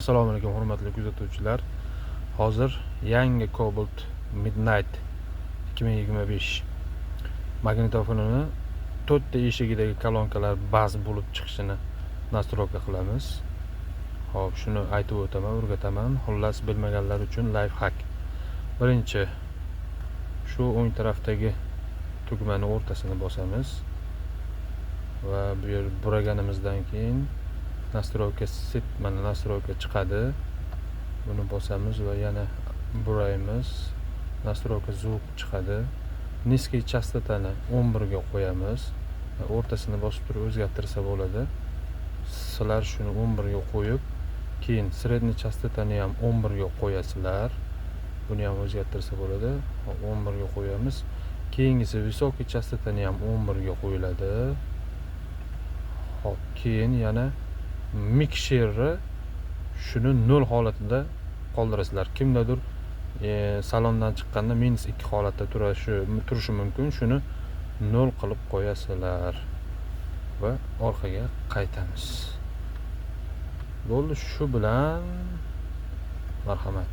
Assalomu alaykum hurmatli kuzatuvchilar. Hozir yangi Cobalt Midnight 2025 magnitofonini 4 ta eshigidagi kolonkalar baz bo'lib chiqishini nastroyka qilamiz. Xo'p, shuni aytib o'taman, o'rgataman. Xullas, bilmaganlar uchun life hack. Birinchi, shu o'ng tarafdagi tugmani o'rtasini bosamiz va bu yer buraganimizdan keyin nastroyka set, mana nastroyka chiqadi. Buni bosamiz va yana buraymiz. Nastroyka звук chiqadi. Низкий частотani 11 ga qo'yamiz. O'rtasini bosib turib o'zgartirsa bo'ladi. Sizlar shuni 11 ga qo'yib, keyin средний частотani ham 11 ga qo'yasizlar. Buni ham o'zgartirsa bo'ladi. 11 ga qo'yamiz. Keyingisi высокий частотani ham 11 ga qo'yiladi. Hop, keyin yana mixerni shuni 0 holatida qoldirasizlar. Kimdadir salondan chiqqanda -2 holatda turishi mumkin. Shuni 0 qilib qo'yasizlar va orqaga qaytamiz. Bo'ldi, shu bilan marhamat.